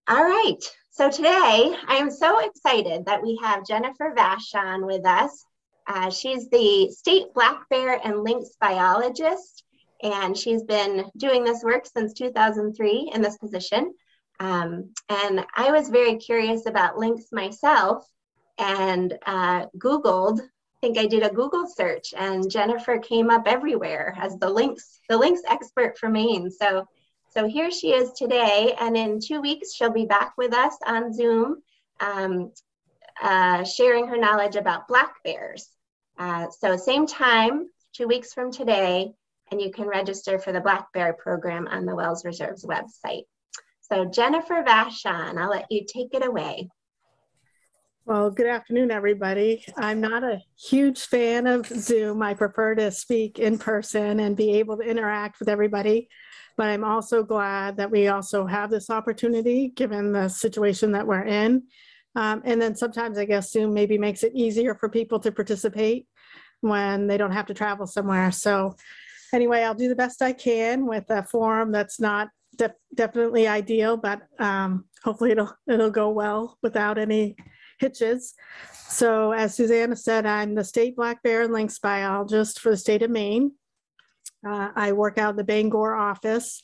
All right. So today I am so excited that we have Jennifer Vashon with us. She's the state black bear and lynx biologist, and she's been doing this work since 2003 in this position. And I was very curious about lynx myself and Googled, I think I did a Google search, and Jennifer came up everywhere as the lynx expert for Maine. So here she is today, and in 2 weeks, she'll be back with us on Zoom, sharing her knowledge about black bears. So same time, 2 weeks from today, and you can register for the Black Bear program on the Wells Reserves website. So Jennifer Vashon, I'll let you take it away. Well, good afternoon, everybody. I'm not a huge fan of Zoom. I prefer to speak in person and be able to interact with everybody. But I'm also glad that we also have this opportunity given the situation that we're in. And then sometimes I guess Zoom maybe makes it easier for people to participate when they don't have to travel somewhere. So anyway, I'll do the best I can with a forum that's not definitely ideal, but hopefully it'll go well without any hitches. So as Susanna said, I'm the state black bear and lynx biologist for the state of Maine. I work out of the Bangor office.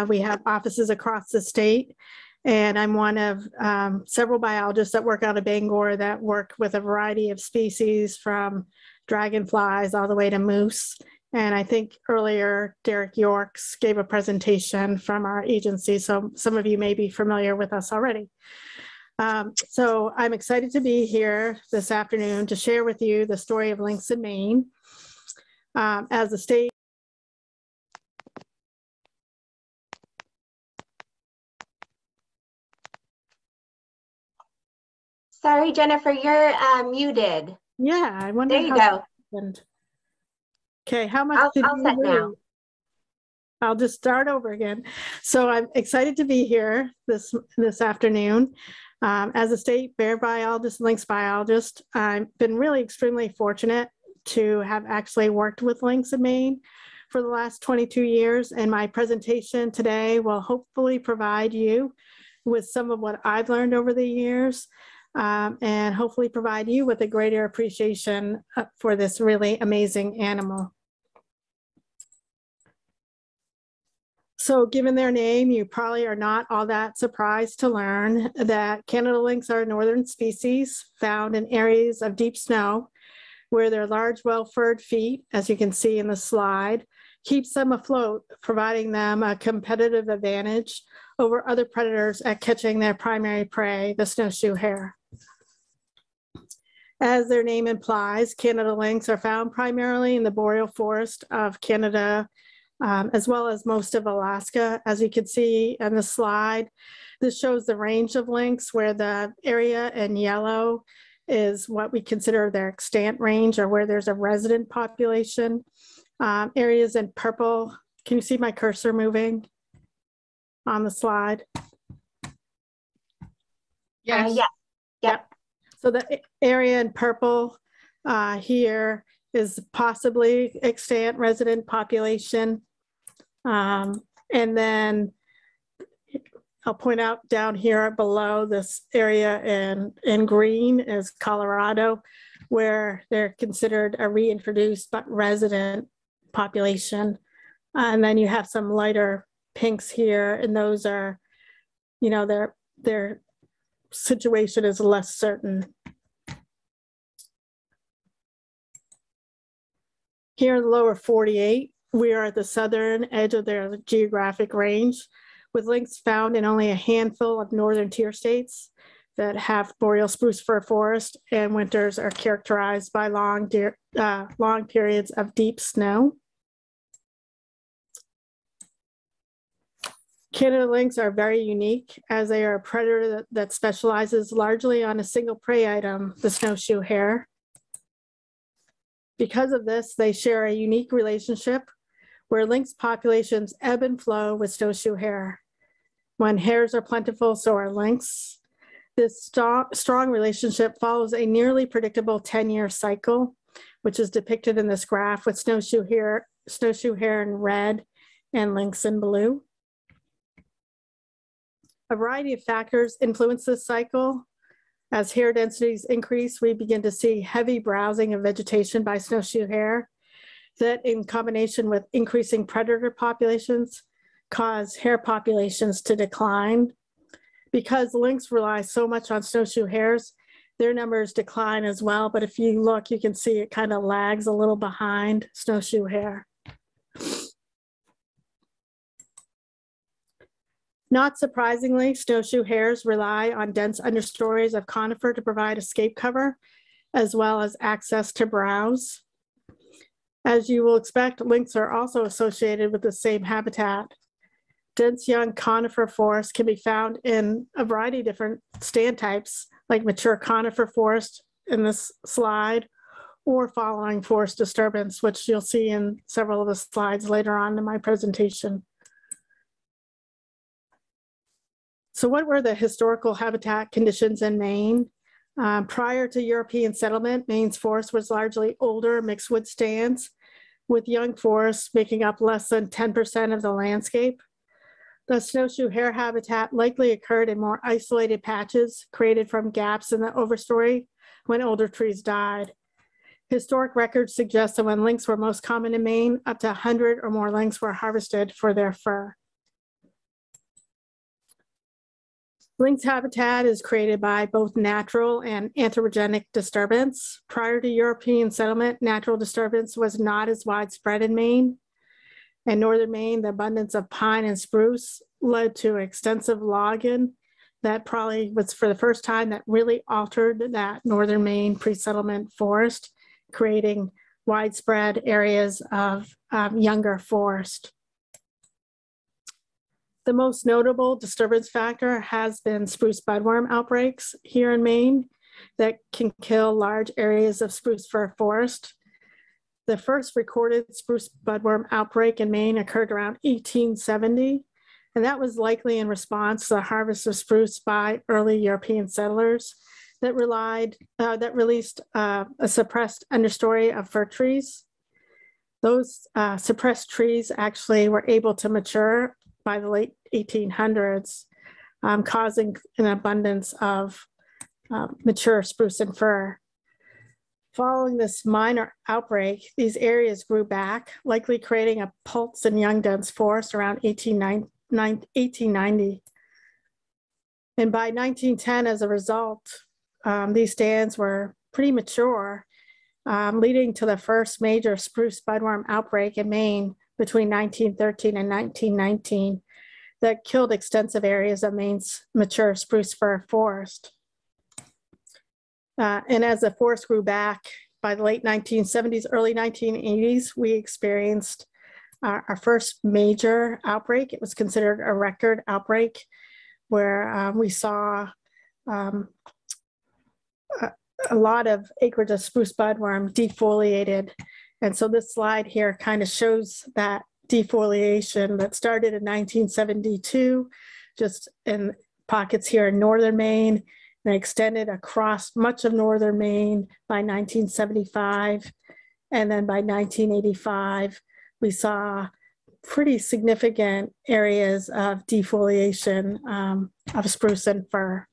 We have offices across the state, and I'm one of several biologists that work out of Bangor that work with a variety of species from dragonflies all the way to moose. And I think earlier Derek Yorks gave a presentation from our agency, so some of you may be familiar with us already. So I'm excited to be here this afternoon to share with you the story of lynx in Maine. As a state Sorry, Jennifer, you're muted. Yeah, I wonder. There you go. Happened. Okay, how much did you set now. I'll just start over again. So I'm excited to be here this afternoon. As a state bear biologist, lynx biologist, I've been really extremely fortunate to have actually worked with lynx in Maine for the last 22 years. And my presentation today will hopefully provide you with some of what I've learned over the years. And hopefully provide you with a greater appreciation for this really amazing animal. So given their name, you probably are not all that surprised to learn that Canada lynx are a northern species found in areas of deep snow where their large, well-furred feet, as you can see in the slide, keeps them afloat, providing them a competitive advantage over other predators at catching their primary prey, the snowshoe hare. As their name implies, Canada lynx are found primarily in the boreal forest of Canada, as well as most of Alaska. As you can see in the slide, this shows the range of lynx, where the area in yellow is what we consider their extant range, or where there's a resident population. Areas in purple, can you see my cursor moving on the slide? Yes. Yep. So the area in purple here is possibly extant resident population. And then I'll point out down here below this area in green is Colorado, where they're considered a reintroduced but resident population. And then you have some lighter pinks here, and those are, you know, their situation is less certain. Here in the lower 48, we are at the southern edge of their geographic range, with lynx found in only a handful of northern tier states that have boreal spruce fir forest, and winters are characterized by long periods of deep snow. Canada lynx are very unique, as they are a predator that specializes largely on a single prey item, the snowshoe hare. Because of this, they share a unique relationship where lynx populations ebb and flow with snowshoe hare. When hares are plentiful, so are lynx. This strong relationship follows a nearly predictable 10-year cycle, which is depicted in this graph with snowshoe hare in red and lynx in blue. A variety of factors influence this cycle. As hare densities increase, we begin to see heavy browsing of vegetation by snowshoe hare that, in combination with increasing predator populations, cause hare populations to decline. Because lynx rely so much on snowshoe hares, their numbers decline as well. But if you look, you can see it kind of lags a little behind snowshoe hare. Not surprisingly, snowshoe hares rely on dense understories of conifer to provide escape cover, as well as access to browse. As you will expect, lynx are also associated with the same habitat. Dense young conifer forests can be found in a variety of different stand types, like mature conifer forest in this slide, or following forest disturbance, which you'll see in several of the slides later on in my presentation. So what were the historical habitat conditions in Maine? Prior to European settlement, Maine's forest was largely older mixed wood stands, with young forests making up less than 10% of the landscape. The snowshoe hare habitat likely occurred in more isolated patches created from gaps in the overstory when older trees died. Historic records suggest that when lynx were most common in Maine, up to 100 or more lynx were harvested for their fur. Lynx habitat is created by both natural and anthropogenic disturbance. Prior to European settlement, natural disturbance was not as widespread in Maine. In northern Maine, the abundance of pine and spruce led to extensive logging that probably was for the first time that really altered that northern Maine pre-settlement forest, creating widespread areas of younger forest. The most notable disturbance factor has been spruce budworm outbreaks here in Maine that can kill large areas of spruce fir forest. The first recorded spruce budworm outbreak in Maine occurred around 1870, and that was likely in response to the harvest of spruce by early European settlers that released a suppressed understory of fir trees. Those suppressed trees actually were able to mature by the late 1800s, causing an abundance of mature spruce and fir. Following this minor outbreak, these areas grew back, likely creating a pulse in young dense forest around 1890. And by 1910, as a result, these stands were pretty mature, leading to the first major spruce budworm outbreak in Maine between 1913 and 1919 that killed extensive areas of Maine's mature spruce fir forest. And as the forest grew back, by the late 1970s, early 1980s, we experienced our first major outbreak. It was considered a record outbreak where we saw a lot of acreage of spruce budworm defoliated. And so this slide here kind of shows that defoliation that started in 1972, just in pockets here in northern Maine, and extended across much of northern Maine by 1975. And then by 1985, we saw pretty significant areas of defoliation of spruce and fir.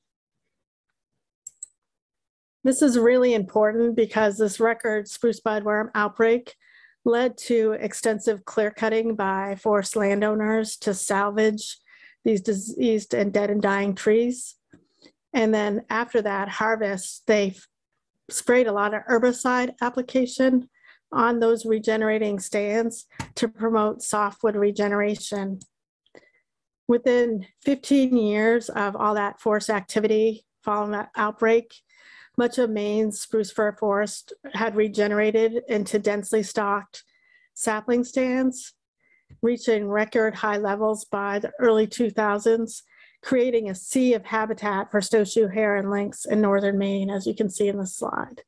This is really important because this record spruce budworm outbreak led to extensive clear cutting by forest landowners to salvage these diseased and dead and dying trees. And then after that harvest, they sprayed a lot of herbicide application on those regenerating stands to promote softwood regeneration. Within 15 years of all that forest activity following that outbreak, much of Maine's spruce fir forest had regenerated into densely stocked sapling stands, reaching record high levels by the early 2000s, creating a sea of habitat for snowshoe hare and lynx in northern Maine, as you can see in the slide.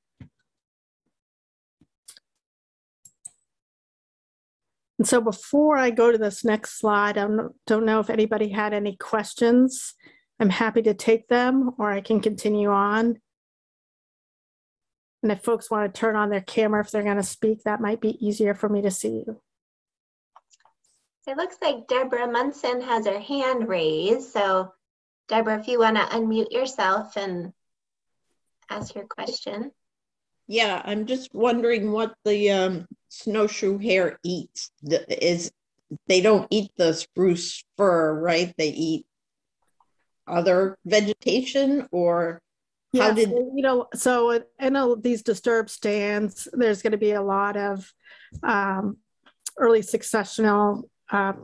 And so before I go to this next slide, I don't know if anybody had any questions. I'm happy to take them, or I can continue on. And if folks want to turn on their camera, if they're going to speak, that might be easier for me to see you. It looks like Deborah Munson has her hand raised. So Deborah, if you want to unmute yourself and ask your question. Yeah, I'm just wondering what the snowshoe hare eats. They don't eat the spruce fir, right? They eat other vegetation, or how did so in these disturbed stands, there's going to be a lot of early successional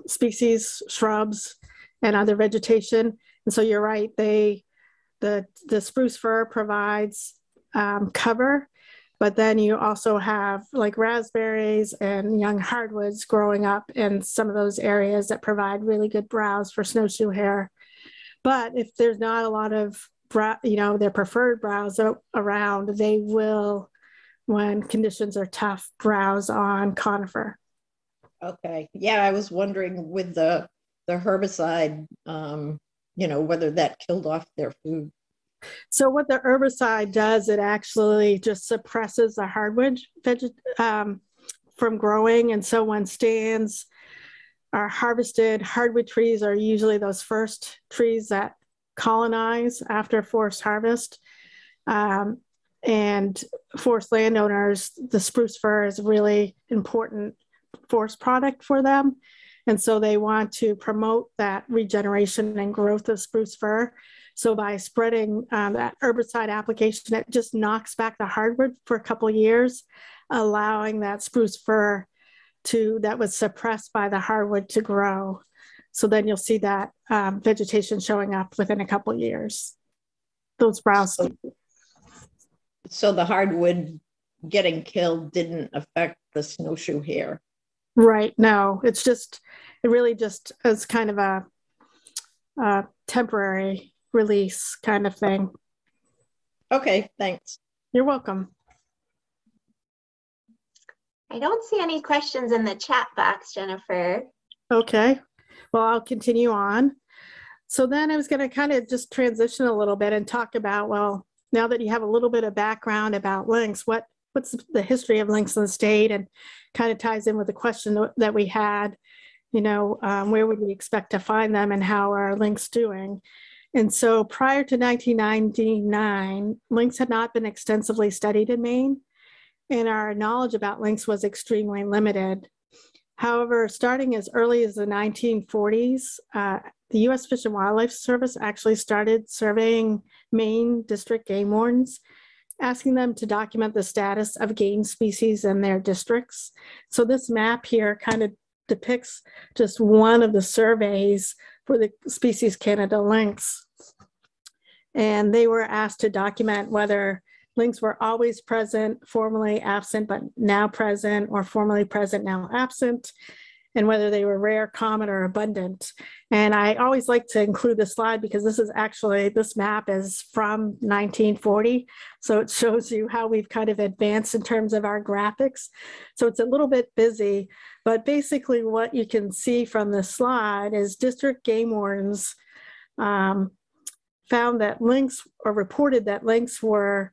species, shrubs, and other vegetation. And so you're right, the spruce fir provides cover, but then you also have like raspberries and young hardwoods growing up in some of those areas that provide really good browse for snowshoe hare. But if there's not a lot of their preferred browse around, they will, when conditions are tough, browse on conifer. Okay, yeah, I was wondering with the herbicide, whether that killed off their food. So what the herbicide does, it actually just suppresses the hardwood from growing. And so when stands are harvested, hardwood trees are usually those first trees that colonize after forced harvest. And forest landowners, the spruce fir is a really important forest product for them. And so they want to promote that regeneration and growth of spruce fir. So by spreading that herbicide application, it just knocks back the hardwood for a couple of years, allowing that spruce fir that was suppressed by the hardwood to grow. So then you'll see that vegetation showing up within a couple of years. Those browse. So the hardwood getting killed didn't affect the snowshoe hare? Right, no, it really just is kind of a temporary release kind of thing. Okay, thanks. You're welcome. I don't see any questions in the chat box, Jennifer. Okay, well, I'll continue on. So then I was going to kind of just transition a little bit and talk about, well, now that you have a little bit of background about lynx, what's the history of lynx in the state, and kind of ties in with the question that we had, where would we expect to find them and how are lynx doing? And so prior to 1999, lynx had not been extensively studied in Maine, and our knowledge about lynx was extremely limited. However, starting as early as the 1940s, the U.S. Fish and Wildlife Service actually started surveying Maine district game wardens, asking them to document the status of game species in their districts. So this map here kind of depicts just one of the surveys for the species Canada lynx. And they were asked to document whether lynx were always present, formerly absent, but now present, or formerly present, now absent, and whether they were rare, common, or abundant. And I always like to include this slide because this map is from 1940. So it shows you how we've kind of advanced in terms of our graphics. So it's a little bit busy, but basically what you can see from this slide is district game wardens found that lynx, or reported that lynx were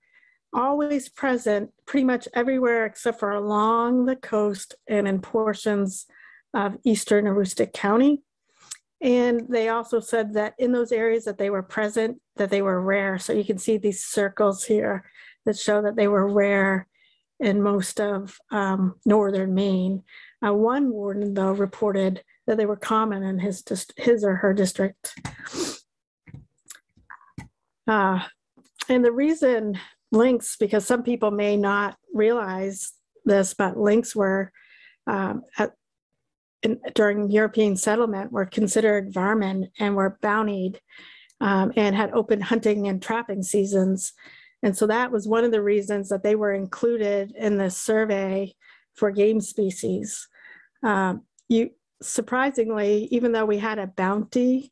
always present pretty much everywhere except for along the coast and in portions of eastern Aroostook County. And they also said that in those areas that they were present, that they were rare. So you can see these circles here that show that they were rare in most of northern Maine. One warden, though, reported that they were common in his or her district. And the reason lynx, because some people may not realize this, but lynx were during European settlement were considered vermin and were bountied and had open hunting and trapping seasons. And so that was one of the reasons that they were included in the survey for game species. Surprisingly, even though we had a bounty,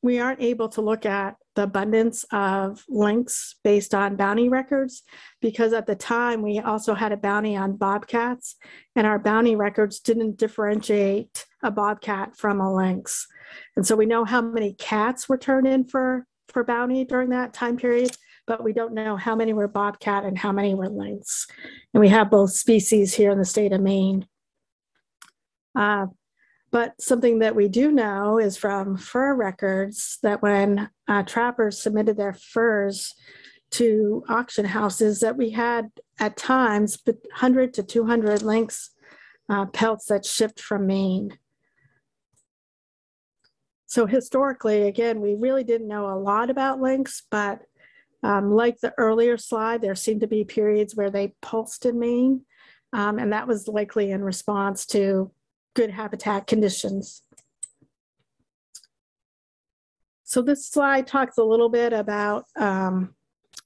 we aren't able to look at the abundance of lynx based on bounty records, because at the time we also had a bounty on bobcats, and our bounty records didn't differentiate a bobcat from a lynx. And so we know how many cats were turned in for bounty during that time period, but we don't know how many were bobcat and how many were lynx. And we have both species here in the state of Maine. But something that we do know is from fur records that when trappers submitted their furs to auction houses, that we had at times 100 to 200 lynx pelts that shipped from Maine. So historically, again, we really didn't know a lot about lynx, but like the earlier slide, there seemed to be periods where they pulsed in Maine, and that was likely in response to good habitat conditions. So this slide talks a little bit about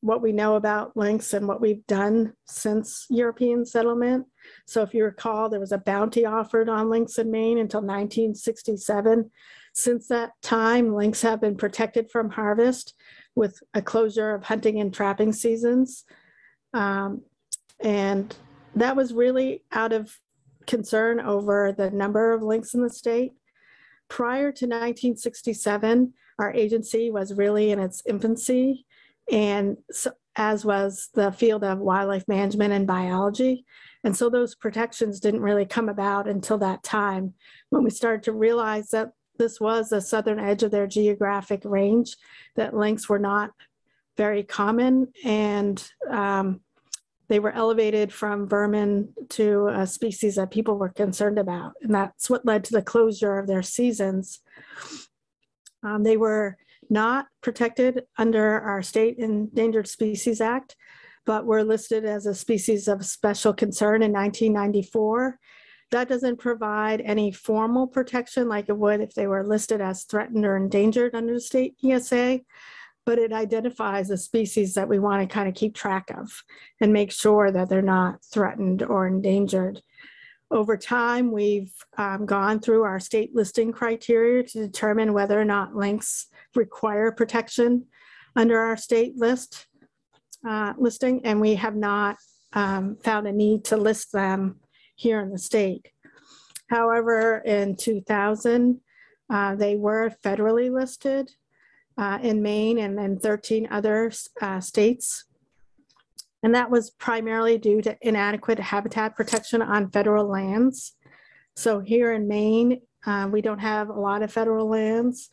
what we know about lynx and what we've done since European settlement. So if you recall, there was a bounty offered on lynx in Maine until 1967. Since that time, lynx have been protected from harvest with a closure of hunting and trapping seasons. And that was really out of concern over the number of lynx in the state. Prior to 1967, our agency was really in its infancy, and so, as was the field of wildlife management and biology. And so those protections didn't really come about until that time when we started to realize that this was the southern edge of their geographic range, that lynx were not very common, and they were elevated from vermin to a species that people were concerned about. And that's what led to the closure of their seasons. They were not protected under our State Endangered Species Act, but were listed as a species of special concern in 1994. That doesn't provide any formal protection like it would if they were listed as threatened or endangered under the state ESA, but it identifies the species that we want to kind of keep track of and make sure that they're not threatened or endangered. Over time, we've gone through our state listing criteria to determine whether or not lynx require protection under our state listing, and we have not found a need to list them here in the state. However, in 2000, they were federally listed in Maine and then 13 other states. And that was primarily due to inadequate habitat protection on federal lands. So here in Maine, we don't have a lot of federal lands.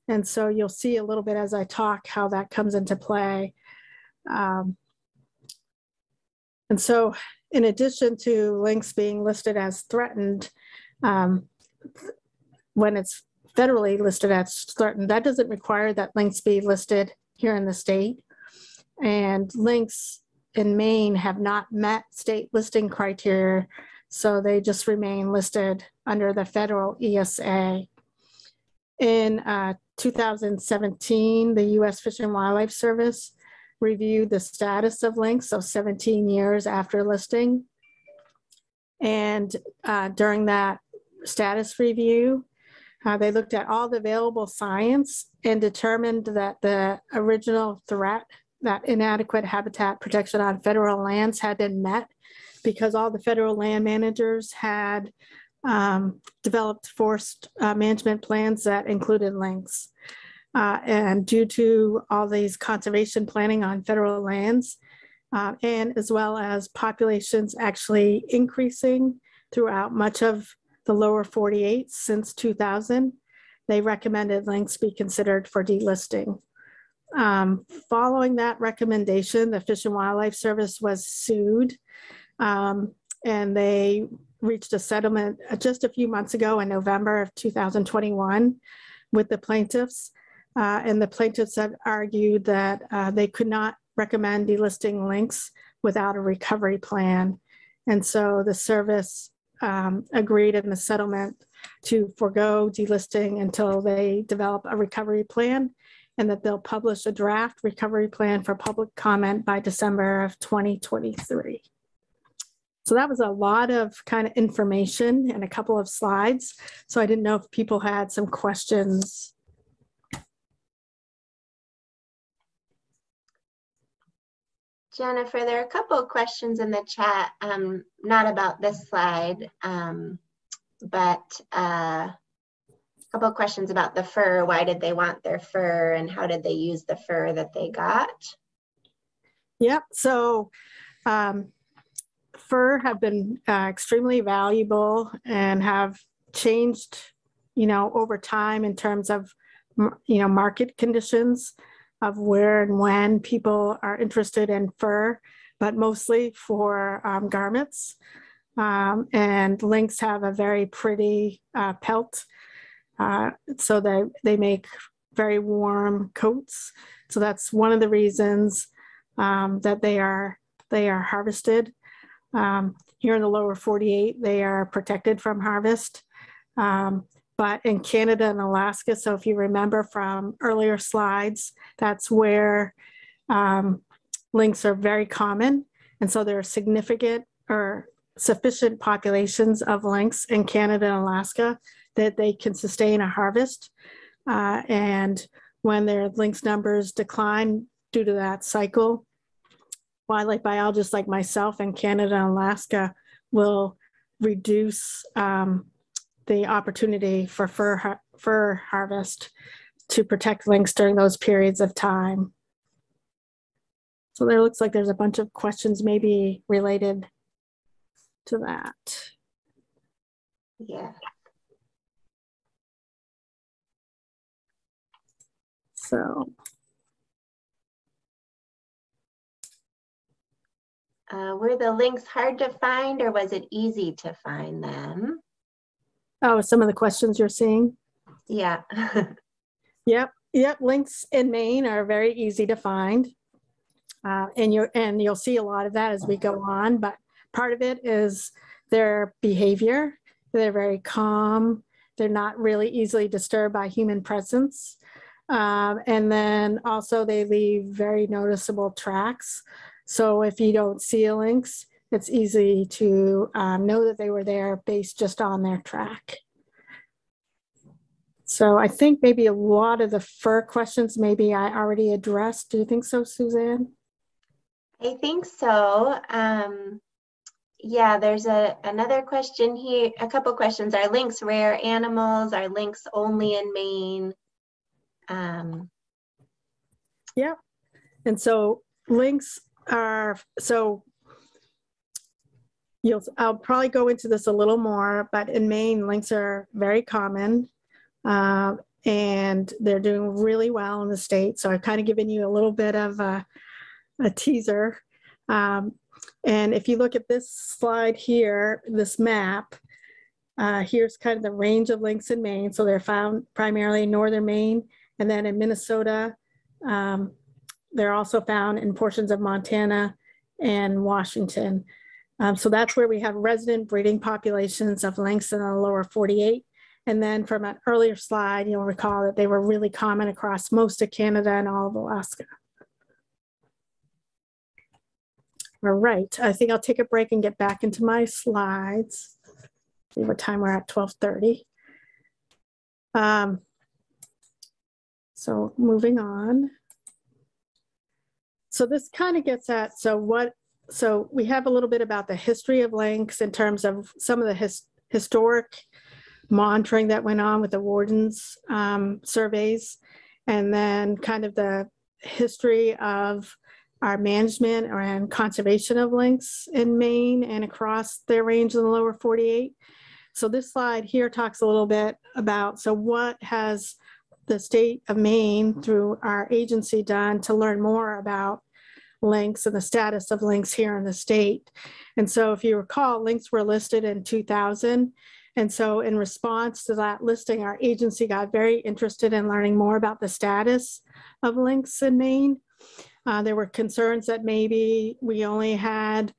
And so you'll see a little bit as I talk how that comes into play. And so in addition to lynx being listed as threatened, when it's federally listed as threatened, that doesn't require that lynx be listed here in the state. And lynx in Maine have not met state listing criteria, so they just remain listed under the federal ESA. In 2017, the U.S. Fish and Wildlife Service reviewed the status of lynx, so 17 years after listing. And during that status review, they looked at all the available science and determined that the original threat, that inadequate habitat protection on federal lands, had been met because all the federal land managers had developed forest management plans that included lynx. And due to all these conservation planning on federal lands, and as well as populations actually increasing throughout much of the lower 48 since 2000, they recommended lynx be considered for delisting. Following that recommendation, the Fish and Wildlife Service was sued, and they reached a settlement just a few months ago in November of 2021 with the plaintiffs. And the plaintiffs had argued that they could not recommend delisting lynx without a recovery plan. And so the service agreed in the settlement to forego delisting until they develop a recovery plan, and that they'll publish a draft recovery plan for public comment by December of 2023. So that was a lot of kind of information and a couple of slides. So I didn't know if people had some questions. Jennifer, there are a couple of questions in the chat, not about this slide, but a couple of questions about the fur. Why did they want their fur, and how did they use the fur that they got? Yep, so fur have been extremely valuable and have changed, over time in terms of, market conditions of where and when people are interested in fur, but mostly for garments. And lynx have a very pretty pelt. So they make very warm coats. So that's one of the reasons that they are harvested. Here in the lower 48, they are protected from harvest. But in Canada and Alaska, so if you remember from earlier slides, that's where lynx are very common. And so there are significant or sufficient populations of lynx in Canada and Alaska that they can sustain a harvest. And when their lynx numbers decline due to that cycle, wildlife biologists like myself in Canada and Alaska will reduce the opportunity for fur harvest to protect lynx during those periods of time. So there looks like there's a bunch of questions maybe related to that. Yeah. So. Were the lynx hard to find, or was it easy to find them? Oh, some of the questions you're seeing? Yeah. Yep. Lynx in Maine are very easy to find. And you'll see a lot of that as we go on, but part of it is their behavior. They're very calm. They're not really easily disturbed by human presence. And then also they leave very noticeable tracks. So if you don't see a lynx, it's easy to know that they were there based just on their track. So I think maybe a lot of the fur questions maybe I already addressed. Do you think so, Suzanne? I think so. Yeah, there's another question here, a couple questions. Are lynx rare animals? Are lynx only in Maine? Yeah, and so lynx are, so I'll probably go into this a little more, but in Maine, lynx are very common and they're doing really well in the state. So I've kind of given you a little bit of a teaser. And if you look at this slide here, this map, here's kind of the range of lynx in Maine. So they're found primarily in northern Maine, and then in Minnesota. They're also found in portions of Montana and Washington. So that's where we have resident breeding populations of lynx in the lower 48. And then from an earlier slide, you'll recall that they were really common across most of Canada and all of Alaska. All right, I think I'll take a break and get back into my slides. See what time we're at, 12:30. So moving on. So this kind of gets at, so we have a little bit about the history of lynx in terms of some of the historic monitoring that went on with the wardens surveys, and then kind of the history of our management and conservation of lynx in Maine and across their range in the lower 48. So this slide here talks a little bit about, so what has the state of Maine through our agency done to learn more about lynx and the status of lynx here in the state. And so if you recall, lynx were listed in 2000. And so in response to that listing, our agency got very interested in learning more about the status of lynx in Maine. There were concerns that maybe we only had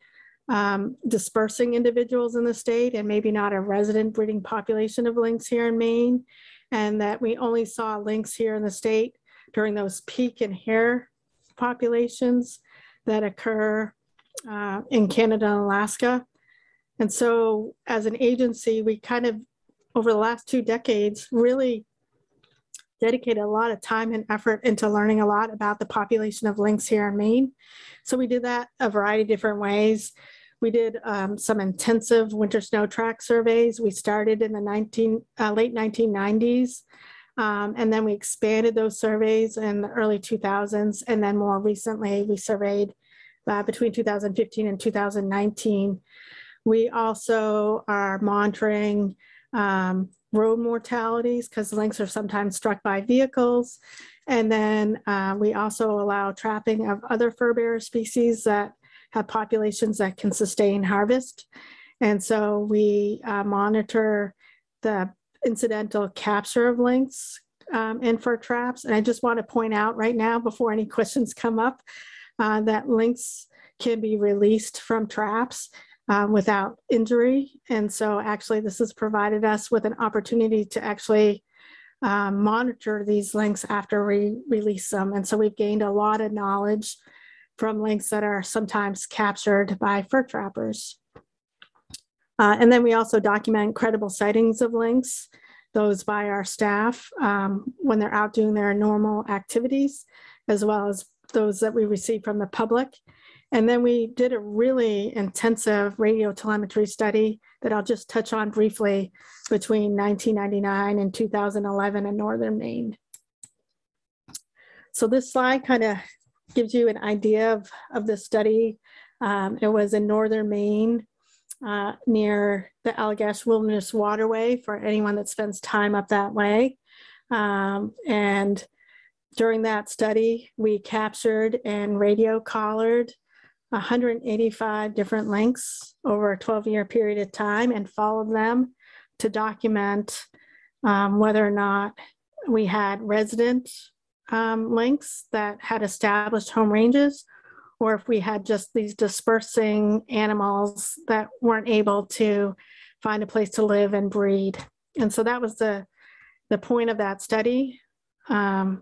dispersing individuals in the state and maybe not a resident breeding population of lynx here in Maine, and that we only saw lynx here in the state during those peak and hare populations that occur in Canada and Alaska. And so as an agency, we kind of, over the last 2 decades, really dedicated a lot of time and effort into learning a lot about the population of lynx here in Maine. So we did that a variety of different ways. We did some intensive winter snow track surveys. We started in the late 1990s, and then we expanded those surveys in the early 2000s. And then more recently, we surveyed between 2015 and 2019. We also are monitoring road mortalities, because lynx are sometimes struck by vehicles. And then we also allow trapping of other fur bearer species that have populations that can sustain harvest. And so we monitor the incidental capture of lynx in fur traps. And I just want to point out right now, before any questions come up, that lynx can be released from traps without injury. And so actually this has provided us with an opportunity to actually monitor these lynx after we release them. And so we've gained a lot of knowledge from lynx that are sometimes captured by fur trappers. And then we also document credible sightings of lynx, those by our staff when they're out doing their normal activities, as well as those that we receive from the public. And then we did a really intensive radio telemetry study that I'll just touch on briefly between 1999 and 2011 in Northern Maine. So this slide kind of gives you an idea of the study. It was in Northern Maine near the Allagash Wilderness Waterway for anyone that spends time up that way. And during that study, we captured and radio collared 185 different lynx over a 12-year period of time and followed them to document whether or not we had resident lynx that had established home ranges, or if we had just these dispersing animals that weren't able to find a place to live and breed. And so that was the point of that study. And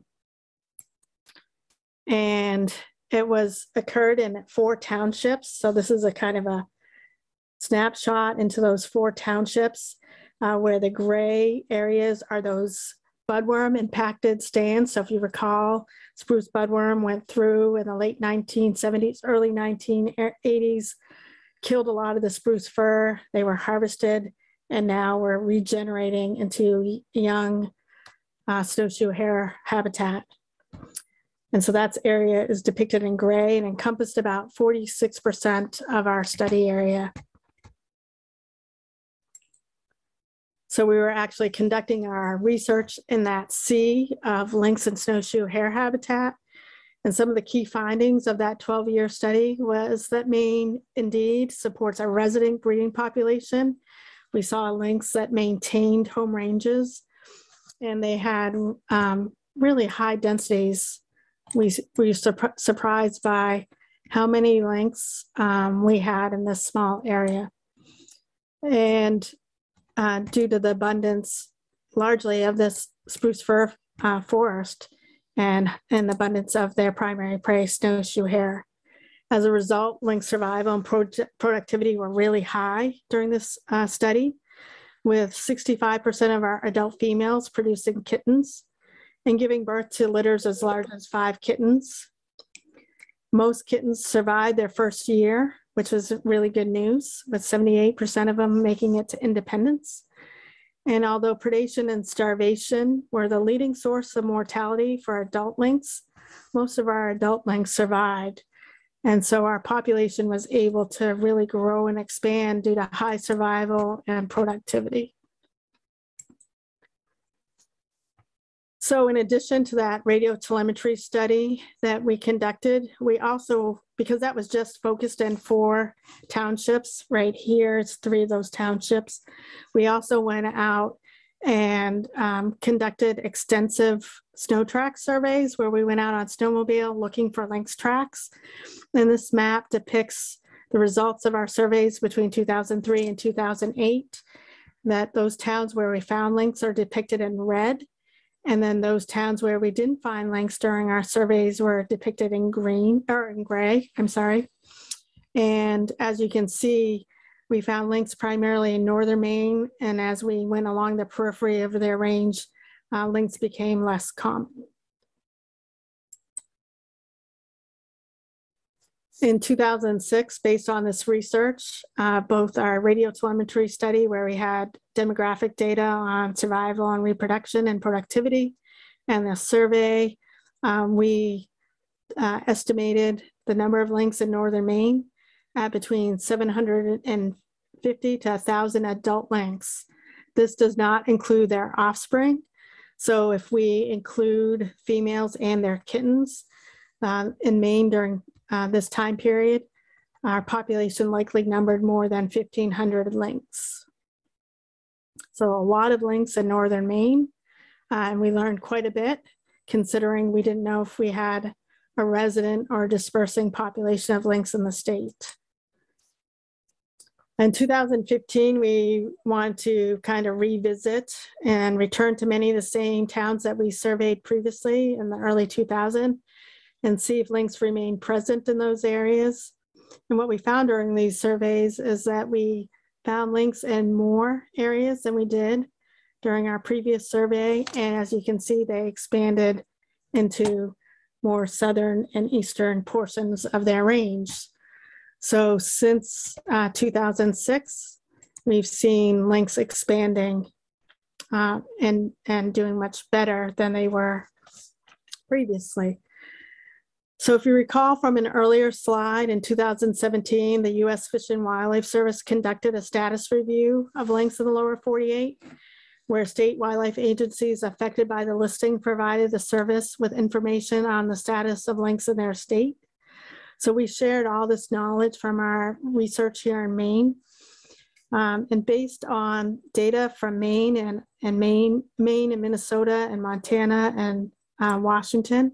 it occurred in 4 townships. So this is a kind of a snapshot into those 4 townships where the gray areas are those budworm impacted stands. So if you recall, spruce budworm went through in the late 1970s, early 1980s, killed a lot of the spruce fir. They were harvested, and now we're regenerating into young snowshoe hare habitat. And so that area is depicted in gray and encompassed about 46% of our study area. So we were actually conducting our research in that sea of lynx and snowshoe hare habitat. And some of the key findings of that 12-year study was that Maine indeed supports a resident breeding population. We saw lynx that maintained home ranges, and they had really high densities. We were surprised by how many lynx we had in this small area. And due to the abundance largely of this spruce fir forest and the abundance of their primary prey, snowshoe hare. As a result, lynx survival and productivity were really high during this study, with 65% of our adult females producing kittens and giving birth to litters as large as 5 kittens. Most kittens survived their first year, which was really good news, with 78% of them making it to independence. And although predation and starvation were the leading source of mortality for adult lynx, most of our adult lynx survived. And so our population was able to really grow and expand due to high survival and productivity. So in addition to that radio telemetry study that we conducted, we also, because that was just focused in 4 townships, right here, it's 3 of those townships, we also went out and conducted extensive snow track surveys where we went out on snowmobile looking for lynx tracks. And this map depicts the results of our surveys between 2003 and 2008, that those towns where we found lynx are depicted in red. And then those towns where we didn't find lynx during our surveys were depicted in green, or in gray, I'm sorry. And as you can see, we found lynx primarily in Northern Maine. And as we went along the periphery of their range, lynx became less common. In 2006, based on this research, both our radio telemetry study, where we had demographic data on survival and reproduction and productivity, and the survey, we estimated the number of lynx in Northern Maine at between 750 to 1,000 adult lynx this does not include their offspring. So if we include females and their kittens in Maine during this time period, our population likely numbered more than 1,500 lynx. So a lot of lynx in northern Maine, and we learned quite a bit, considering we didn't know if we had a resident or dispersing population of lynx in the state. In 2015, we want to kind of revisit and return to many of the same towns that we surveyed previously in the early 2000s and see if lynx remain present in those areas. And what we found during these surveys is that we found lynx in more areas than we did during our previous survey. And as you can see, they expanded into more southern and eastern portions of their range. So since 2006, we've seen lynx expanding and doing much better than they were previously. So if you recall from an earlier slide in 2017, the U.S. Fish and Wildlife Service conducted a status review of lynx in the lower 48, where state wildlife agencies affected by the listing provided the service with information on the status of lynx in their state. So we shared all this knowledge from our research here in Maine. And based on data from Maine and Minnesota and Montana and Washington,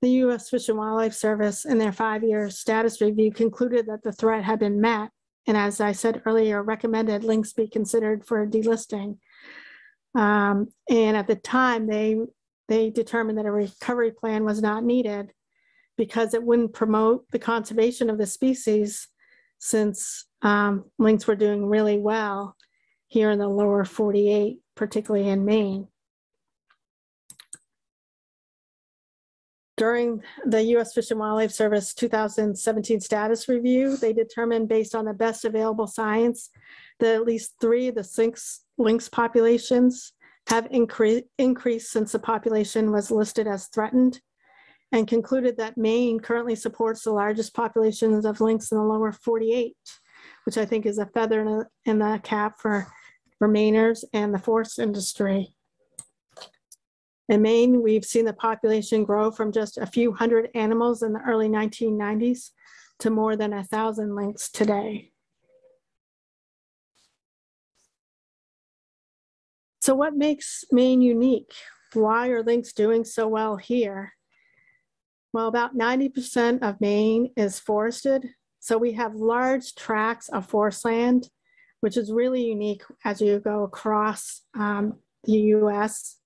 the U.S. Fish and Wildlife Service in their 5-year status review concluded that the threat had been met. And as I said earlier, recommended lynx be considered for delisting. And at the time, they determined that a recovery plan was not needed because it wouldn't promote the conservation of the species, since lynx were doing really well here in the lower 48, particularly in Maine. During the U.S. Fish and Wildlife Service 2017 status review, they determined, based on the best available science, that at least 3 of the lynx populations have increased since the population was listed as threatened, and concluded that Maine currently supports the largest populations of lynx in the lower 48, which I think is a feather in the cap for Mainers and the forest industry. In Maine, we've seen the population grow from just a few hundred animals in the early 1990s to more than 1,000 lynx today. So what makes Maine unique? Why are lynx doing so well here? Well, about 90% of Maine is forested. So we have large tracts of forest land, which is really unique as you go across the US.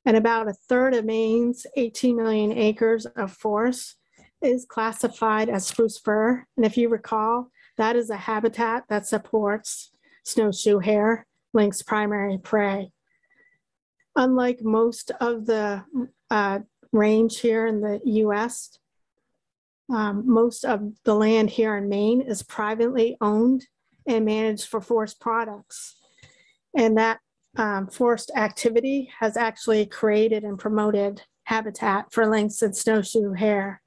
And about 1/3 of Maine's 18 million acres of forest is classified as spruce fir. And if you recall, that is a habitat that supports snowshoe hare, lynx primary prey. Unlike most of the range here in the US, most of the land here in Maine is privately owned and managed for forest products. And that forest activity has actually created and promoted habitat for lynx and snowshoe hare.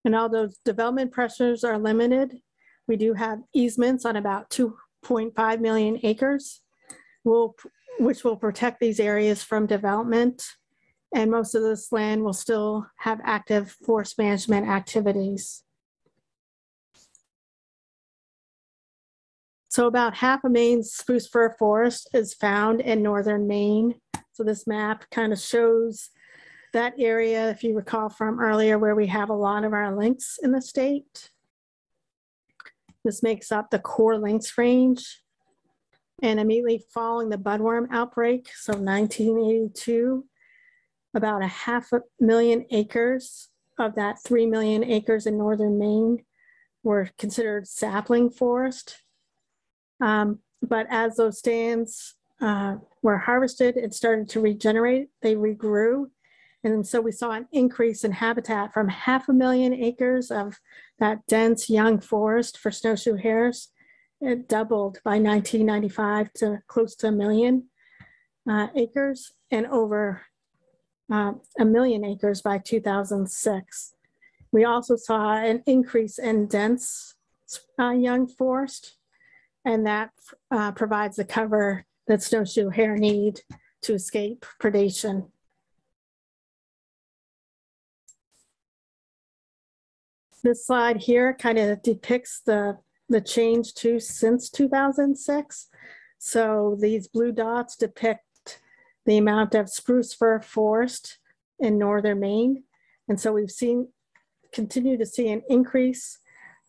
And although development pressures are limited, we do have easements on about 2.5 million acres, which will protect these areas from development. And most of this land will still have active forest management activities. So about half of Maine's spruce fir forest is found in northern Maine. So this map kind of shows that area, if you recall from earlier, where we have a lot of our lynx in the state. This makes up the core lynx range. And immediately following the Budworm outbreak, so 1982, about 500,000 acres of that 3 million acres in northern Maine were considered sapling forest. But as those stands were harvested and started to regenerate, they regrew. And so we saw an increase in habitat from 500,000 acres of that dense young forest for snowshoe hares. It doubled by 1995 to close to 1 million acres and over 1 million acres by 2006. We also saw an increase in dense young forest and that provides the cover that snowshoe hare need to escape predation. This slide here kind of depicts the change since 2006. So these blue dots depict the amount of spruce fir forest in northern Maine. And so we've continue to see an increase,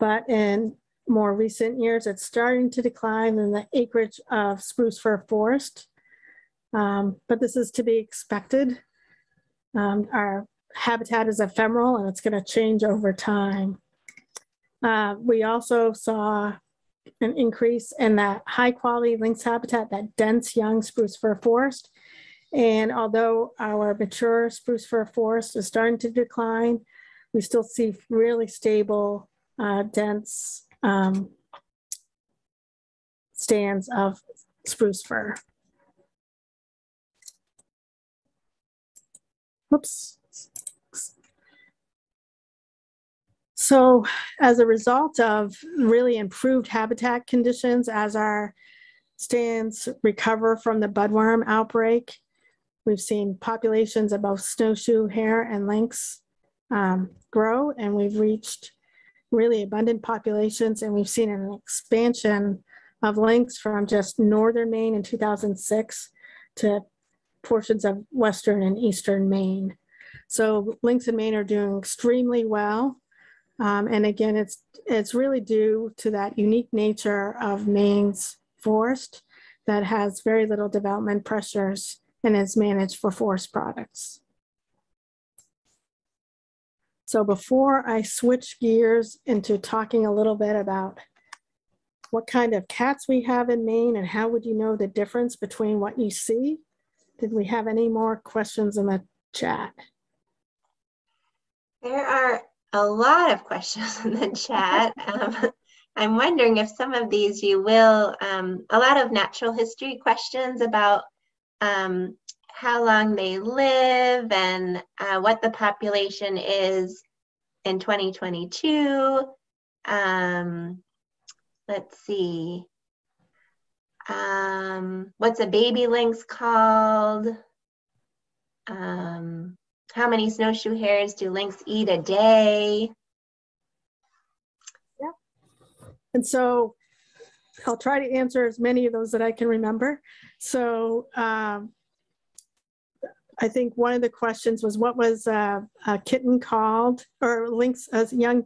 but in more recent years, it's starting to decline in the acreage of spruce fir forest. But this is to be expected. Our habitat is ephemeral and it's going to change over time. We also saw an increase in that high quality lynx habitat, that dense young spruce fir forest. And although our mature spruce fir forest is starting to decline, we still see really stable, dense stands of spruce fir. Whoops. So as a result of really improved habitat conditions, as our stands recover from the budworm outbreak, we've seen populations of both snowshoe hare and lynx grow, and we've reached really abundant populations, and we've seen an expansion of lynx from just northern Maine in 2006 to portions of western and eastern Maine. So lynx in Maine are doing extremely well. And again, it's really due to that unique nature of Maine's forest that has very little development pressures and is managed for forest products. So before I switch gears into talking a little bit about what kind of cats we have in Maine and how would you know the difference between what you see, did we have any more questions in the chat? There are a lot of questions in the chat. I'm wondering if some of these you will, a lot of natural history questions about how long they live and what the population is in 2022. Let's see. What's a baby lynx called? How many snowshoe hares do lynx eat a day? Yeah. And so I'll try to answer as many of those that I can remember. So I think one of the questions was, what was a kitten called, or lynx, as young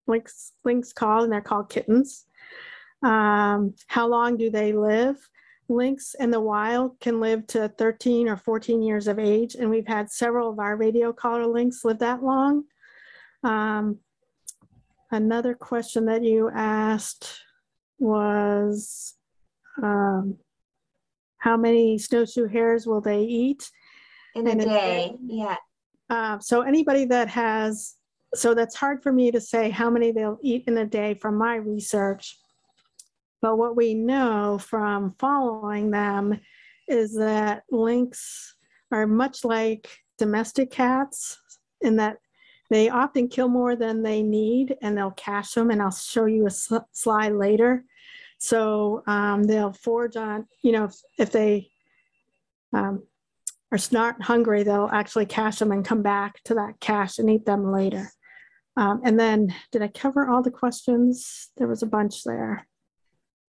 lynx called, and they're called kittens. How long do they live? Lynx in the wild can live to 13 or 14 years of age, and we've had several of our radio collar lynx live that long. Another question that you asked was, how many snowshoe hares will they eat? In a day, yeah. So anybody that has, so that's hard for me to say how many they'll eat in a day from my research. But what we know from following them is that lynx are much like domestic cats in that they often kill more than they need and they'll cache them. And I'll show you a slide later. So they'll forage on, you know, if they are not hungry, they'll actually cache them and come back to that cache and eat them later. And then, did I cover all the questions? There was a bunch there.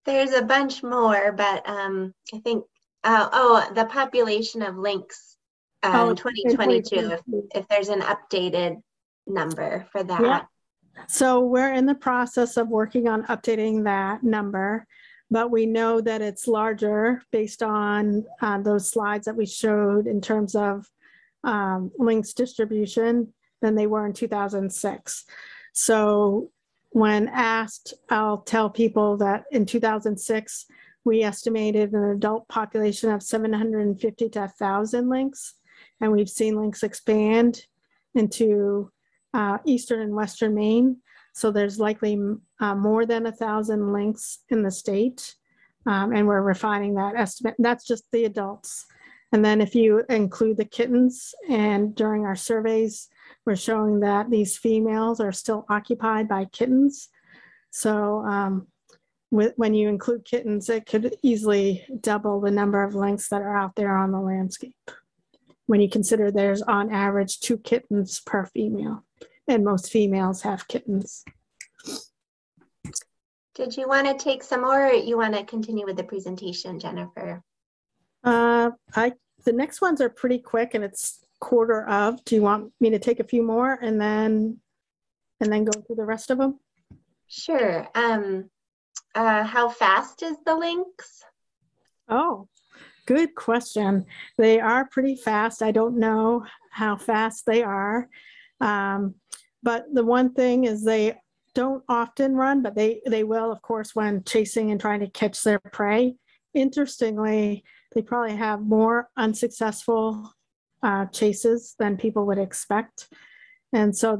There's a bunch more, but I think, the population of lynx in 2022, if there's an updated number for that. Yeah. So we're in the process of working on updating that number, but we know that it's larger based on those slides that we showed in terms of lynx distribution than they were in 2006. So when asked, I'll tell people that in 2006, we estimated an adult population of 750 to 1,000 lynx, and we've seen lynx expand into eastern and western Maine. So there's likely more than 1,000 lynx in the state, and we're refining that estimate. That's just the adults. And then if you include the kittens, and during our surveys, we're showing that these females are still occupied by kittens. So when you include kittens, it could easily double the number of lynx that are out there on the landscape. When you consider there's on average 2 kittens per female, and most females have kittens. Did you want to take some more, or you want to continue with the presentation, Jennifer? The next ones are pretty quick, and it's quarter of. Do you want me to take a few more and then go through the rest of them? Sure. How fast is the lynx? Oh, good question. They are pretty fast. I don't know how fast they are. But the one thing is they don't often run, but they will, of course, when chasing and trying to catch their prey. Interestingly, they probably have more unsuccessful chases than people would expect. And so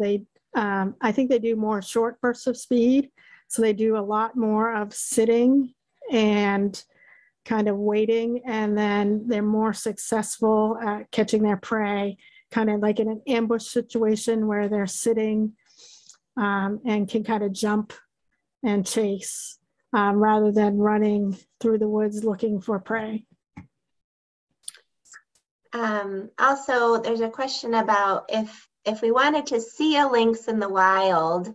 I think they do more short bursts of speed. So they do a lot more of sitting and kind of waiting, and then they're more successful at catching their prey, kind of like in an ambush situation where they're sitting and can kind of jump and chase rather than running through the woods looking for prey. Also, there's a question about if we wanted to see a lynx in the wild,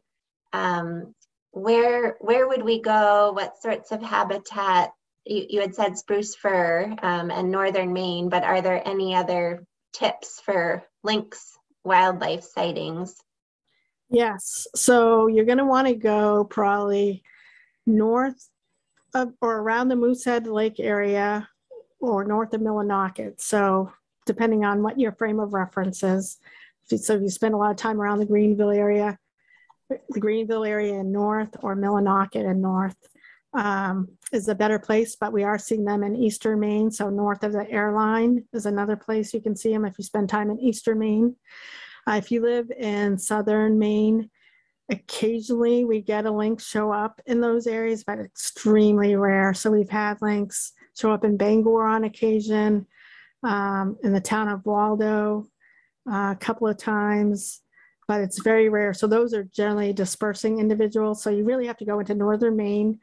where would we go? What sorts of habitat? You had said spruce fir and northern Maine, but are there any other tips for lynx wildlife sightings? Yes, so you're going to want to go probably north of or around the Moosehead Lake area or north of Millinocket. So depending on what your frame of reference is. So if you spend a lot of time around the Greenville area in north, or Millinocket in north is a better place, but we are seeing them in eastern Maine. So north of the airline is another place you can see them if you spend time in eastern Maine. If you live in southern Maine, occasionally we get a lynx show up in those areas, but extremely rare. So we've had lynx show up in Bangor on occasion, in the town of Waldo a couple of times, but it's very rare. So those are generally dispersing individuals. So you really have to go into northern Maine.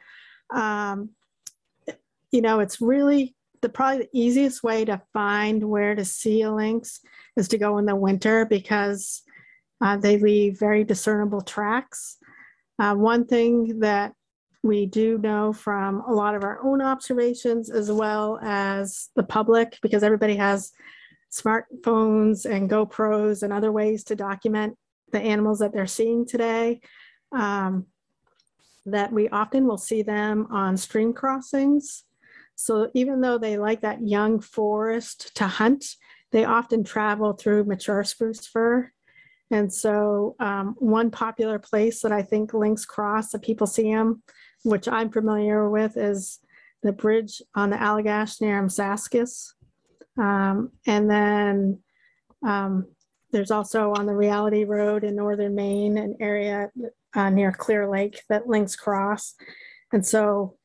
It's really probably the easiest way to find where to see a lynx is to go in the winter, because they leave very discernible tracks. One thing that we do know from a lot of our own observations, as well as the public, because everybody has smartphones and GoPros and other ways to document the animals that they're seeing today, that we often will see them on stream crossings. So even though they like that young forest to hunt, they often travel through mature spruce fir. And so one popular place that I think lynx cross, that people see them, which I'm familiar with, is the bridge on the Allagash near Amsaskis. And then there's also on the Reality Road in northern Maine, an area near Clear Lake that lynx cross. And so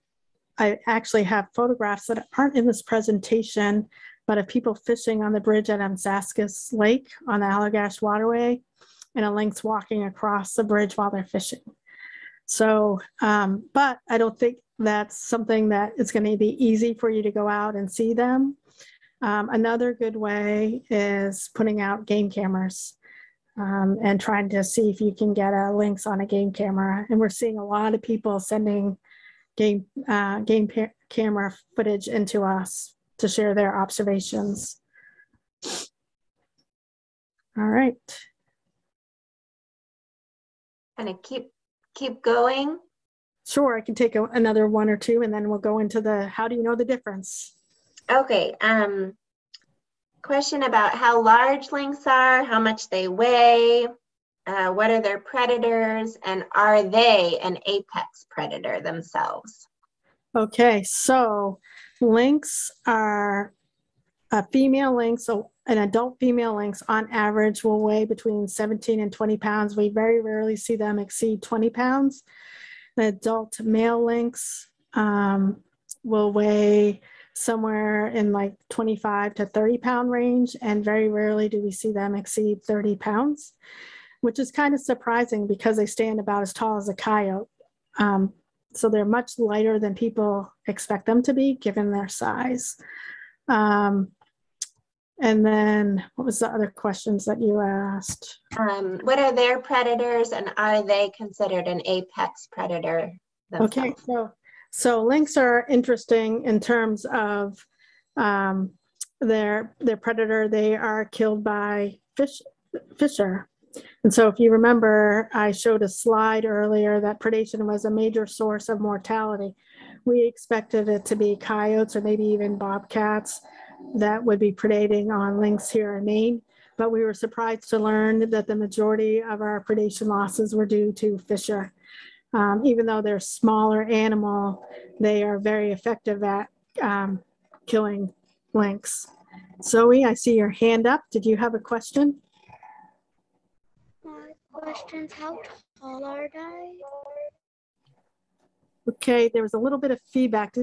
I actually have photographs that aren't in this presentation, but of people fishing on the bridge at Amsaskis Lake on the Allagash waterway, and a lynx walking across the bridge while they're fishing. So, but I don't think that's something that it's going to be easy for you to go out and see them. Another good way is putting out game cameras and trying to see if you can get a lynx on a game camera. And we're seeing a lot of people sending game camera footage into us to share their observations. All right. Kind of keep going. Sure, I can take another one or two, and then we'll go into the how do you know the difference. Okay. Question about how large lynx are, how much they weigh, what are their predators, and are they an apex predator themselves? Okay, so lynx are a female lynx, so an adult female lynx on average will weigh between 17 and 20 pounds. We very rarely see them exceed 20 pounds. The adult male lynx will weigh somewhere in like 25 to 30 pound range, and very rarely do we see them exceed 30 pounds, which is kind of surprising because they stand about as tall as a coyote. So they're much lighter than people expect them to be given their size. And then what was the other questions that you asked? What are their predators, and are they considered an apex predator themselves? Okay, so lynx are interesting in terms of their predator. They are killed by fisher. And so if you remember, I showed a slide earlier that predation was a major source of mortality. We expected it to be coyotes or maybe even bobcats that would be predating on lynx here in Maine, but we were surprised to learn that the majority of our predation losses were due to fisher. Even though they're a smaller animal, they are very effective at killing lynx. Zoe, I see your hand up. Did you have a question? My question's how tall are they? Okay, there was a little bit of feedback.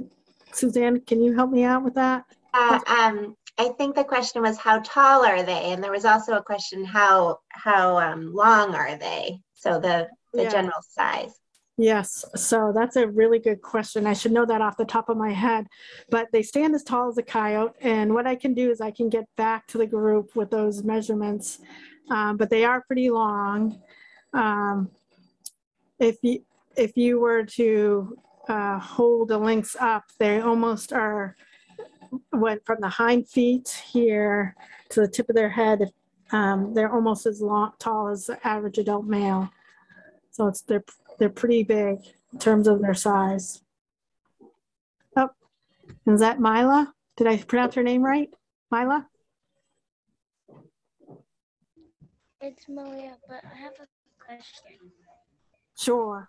Suzanne, can you help me out with that? I think the question was how tall are they, and there was also a question how long are they? So the general size. Yes, so that's a really good question. I should know that off the top of my head, but they stand as tall as a coyote. And what I can do is I can get back to the group with those measurements, but they are pretty long. If you were to hold a lynx up, they almost are, went from the hind feet here to the tip of their head. They're almost as tall as the average adult male. So they're pretty big in terms of their size. Oh, is that Mila? Did I pronounce her name right? Mila? It's Malia, but I have a question. Sure.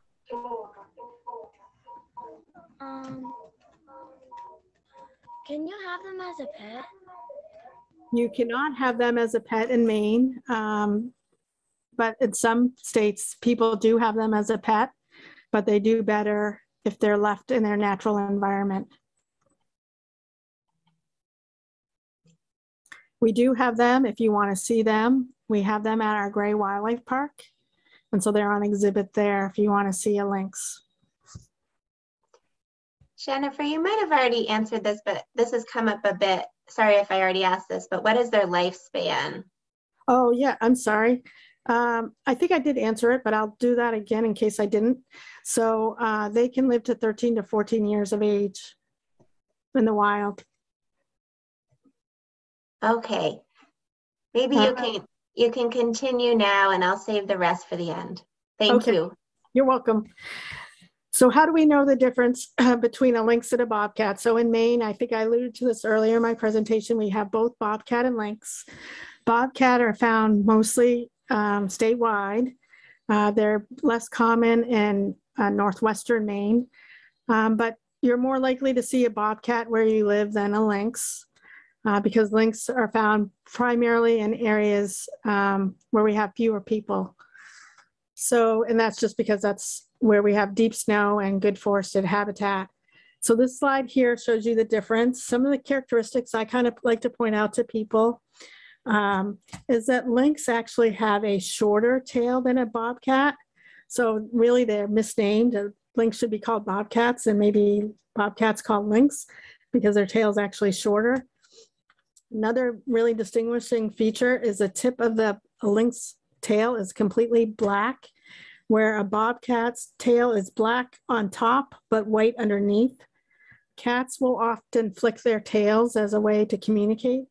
Can you have them as a pet? You cannot have them as a pet in Maine, but in some states, people do have them as a pet, but they do better if they're left in their natural environment. We do have them if you want to see them. We have them at our Gray Wildlife Park. And so they're on exhibit there if you want to see a lynx. Jennifer, you might have already answered this, but this has come up a bit. Sorry if I already asked this, but what is their lifespan? Oh yeah, I'm sorry. I think I did answer it, but I'll do that again in case I didn't. So they can live to 13 to 14 years of age in the wild. Okay, maybe you can continue now, and I'll save the rest for the end. Thank you. You're welcome. So how do we know the difference between a lynx and a bobcat? So in Maine, I think I alluded to this earlier in my presentation, we have both bobcat and lynx. Bobcat are found mostly statewide. They're less common in northwestern Maine, but you're more likely to see a bobcat where you live than a lynx because lynx are found primarily in areas where we have fewer people. So, and that's just because that's where we have deep snow and good forested habitat. So this slide here shows you the difference. Some of the characteristics I kind of like to point out to people is that lynx actually have a shorter tail than a bobcat. So really they're misnamed. Lynx should be called bobcats and maybe bobcats called lynx because their tail is actually shorter. Another really distinguishing feature is the tip of the lynx tail is completely black, where a bobcat's tail is black on top but white underneath. Cats will often flick their tails as a way to communicate.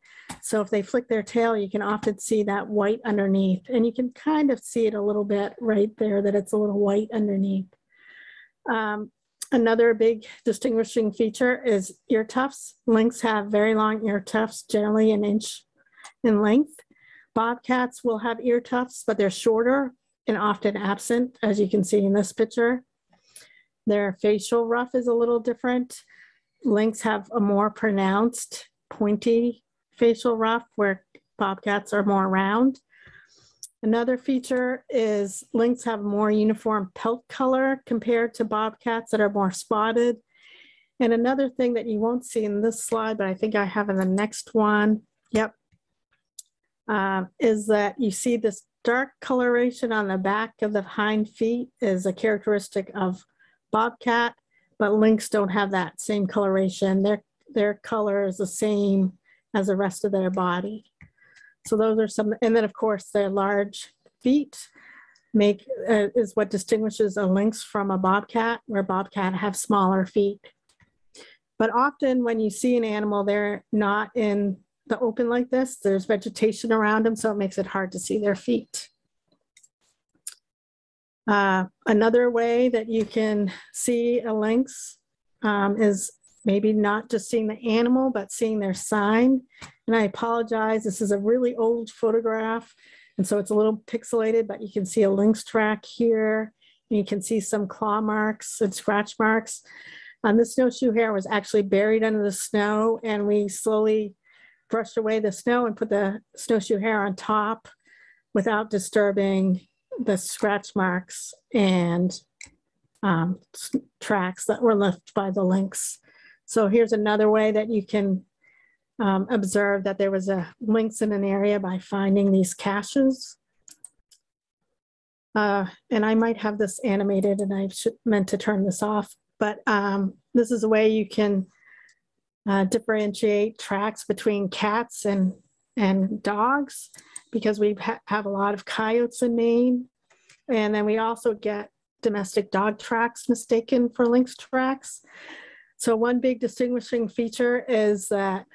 So if they flick their tail, you can often see that white underneath, and you can kind of see it a little bit right there that it's a little white underneath. Another big distinguishing feature is ear tufts. Lynx have very long ear tufts, generally an inch in length. Bobcats will have ear tufts, but they're shorter and often absent, as you can see in this picture. Their facial ruff is a little different. Lynx have a more pronounced pointy facial ruff, where bobcats are more round. Another feature is lynx have more uniform pelt color compared to bobcats that are more spotted. And another thing that you won't see in this slide, but I think I have in the next one, is that you see this dark coloration on the back of the hind feet is a characteristic of bobcat, but lynx don't have that same coloration. Their color is the same as the rest of their body. So those are some, and then of course their large feet is what distinguishes a lynx from a bobcat, where bobcat have smaller feet. But often when you see an animal, they're not in the open like this. There's vegetation around them, so it makes it hard to see their feet. Another way that you can see a lynx is maybe not just seeing the animal, but seeing their sign. And I apologize, this is a really old photograph, and so it's a little pixelated, but you can see a lynx track here, and you can see some claw marks and scratch marks. This snowshoe hare was actually buried under the snow, and we slowly brushed away the snow and put the snowshoe hare on top without disturbing the scratch marks and tracks that were left by the lynx. So here's another way that you can observe that there was a lynx in an area by finding these caches. And I might have this animated, and I meant to turn this off, but this is a way you can differentiate tracks between cats and dogs, because we have a lot of coyotes in Maine. And then we also get domestic dog tracks mistaken for lynx tracks. So one big distinguishing feature is that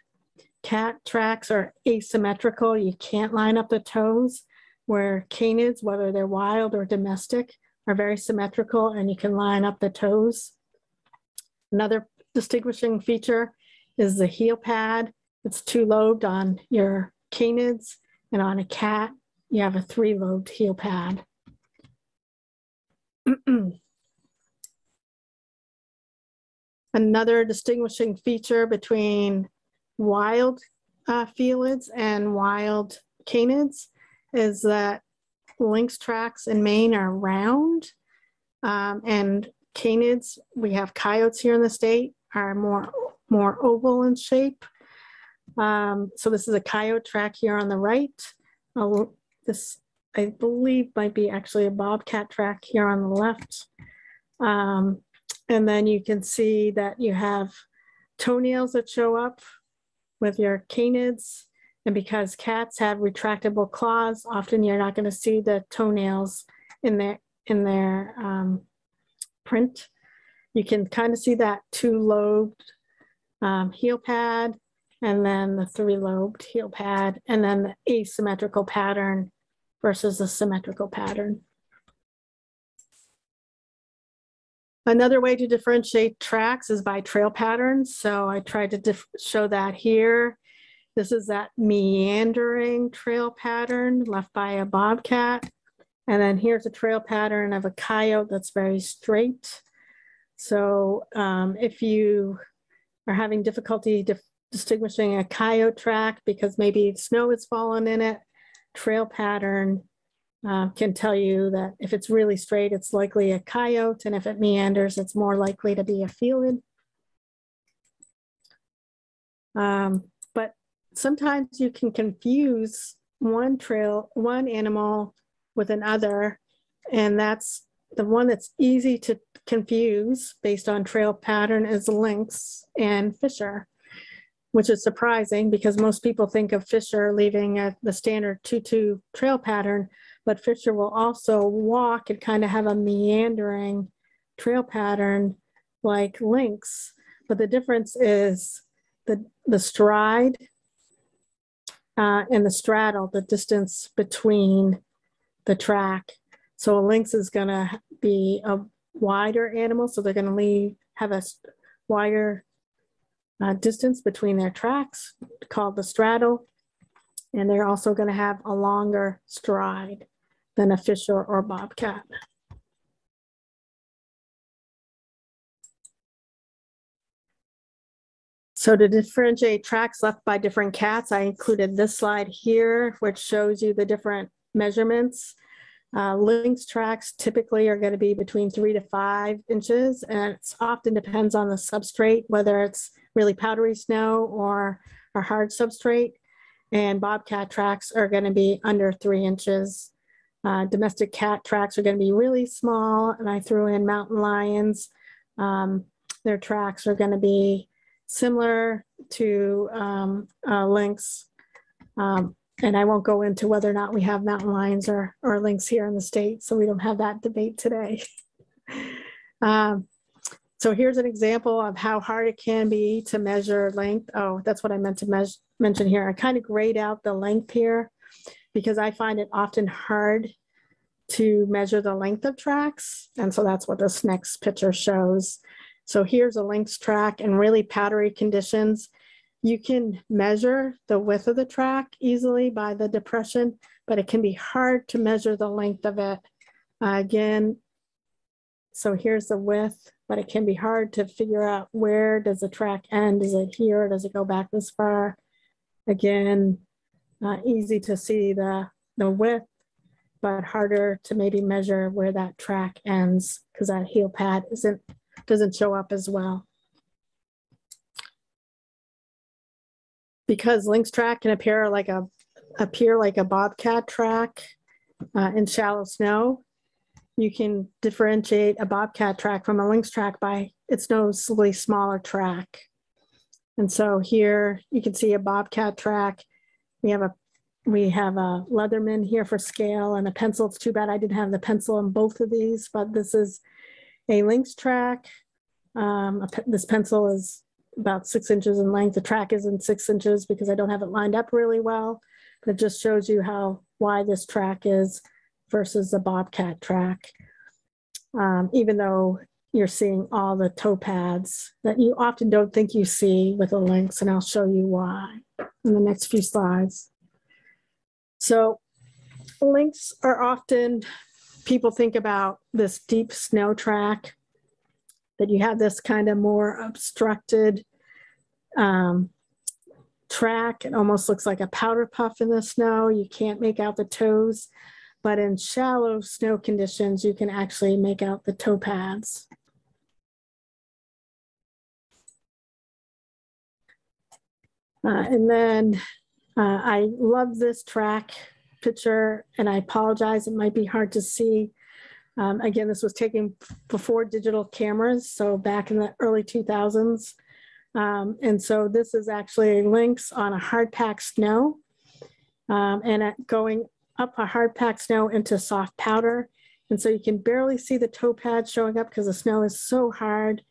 cat tracks are asymmetrical. You can't line up the toes, where canids, whether they're wild or domestic, are very symmetrical and you can line up the toes. Another distinguishing feature is the heel pad. It's two-lobed on your canids, and on a cat, you have a three-lobed heel pad. Another distinguishing feature between wild felids and wild canids is that lynx tracks in Maine are round, and canids, we have coyotes here in the state, are more oval in shape. So this is a coyote track here on the right. This, I believe, might be actually a bobcat track here on the left. And then you can see that you have toenails that show up with your canids. And because cats have retractable claws, often you're not going to see the toenails in their print. You can kind of see that two-lobed heel pad, and then the three-lobed heel pad, and then the asymmetrical pattern versus the symmetrical pattern. Another way to differentiate tracks is by trail patterns. So I tried to show that here. This is that meandering trail pattern left by a bobcat. And then here's a trail pattern of a coyote that's very straight. So if you are having difficulty distinguishing a coyote track because maybe snow has fallen in it, trail pattern can tell you that if it's really straight, it's likely a coyote, and if it meanders, it's more likely to be a felid. But sometimes you can confuse one animal with another, and that's the one that's easy to confuse based on trail pattern is lynx and fisher, which is surprising because most people think of fisher leaving the standard 2-2 trail pattern, but fisher will also walk and kind of have a meandering trail pattern like lynx. But the difference is the stride and the straddle, the distance between the track. So a lynx is going to be a wider animal, so they're going to have a wider distance between their tracks, called the straddle, and they're also going to have a longer stride than a fisher or bobcat. So to differentiate tracks left by different cats, I included this slide here, which shows you the different measurements. Lynx tracks typically are going to be between 3 to 5 inches, and it often depends on the substrate, whether it's really powdery snow or a hard substrate. And bobcat tracks are going to be under 3 inches. Domestic cat tracks are going to be really small, and I threw in mountain lions, their tracks are going to be similar to lynx. And I won't go into whether or not we have mountain lions or lynx here in the state, so we don't have that debate today. So here's an example of how hard it can be to measure length. Oh, that's what I meant to mention here. I kind of grayed out the length here because I find it often hard to measure the length of tracks. And so that's what this next picture shows. So here's a lynx track in really powdery conditions. You can measure the width of the track easily by the depression, but it can be hard to measure the length of it. Again, so here's the width, but it can be hard to figure out where does the track end? Is it here? Does it go back this far? Again, easy to see the width, but harder to maybe measure where that track ends because that heel pad doesn't show up as well. Because lynx track can appear like a bobcat track in shallow snow, you can differentiate a bobcat track from a lynx track by its noticeably smaller track. And so here you can see a bobcat track. We have a Leatherman here for scale and a pencil. It's too bad I didn't have the pencil on both of these, but this is a lynx track. This pencil is about 6 inches in length. The track isn't 6 inches because I don't have it lined up really well, but it just shows you how wide this track is versus the bobcat track. Even though you're seeing all the toe pads that you often don't think you see with a lynx, and I'll show you why in the next few slides. So lynx are often, people think about this deep snow track, that you have this kind of more obstructed track. It almost looks like a powder puff in the snow. You can't make out the toes, but in shallow snow conditions, you can actually make out the toe pads. And then I love this track picture, and I apologize, it might be hard to see. Again, this was taken before digital cameras, so back in the early 2000s. And so this is actually a lynx on a hard packed snow, and going up a hard packed snow into soft powder. And so you can barely see the toe pads showing up because the snow is so hard.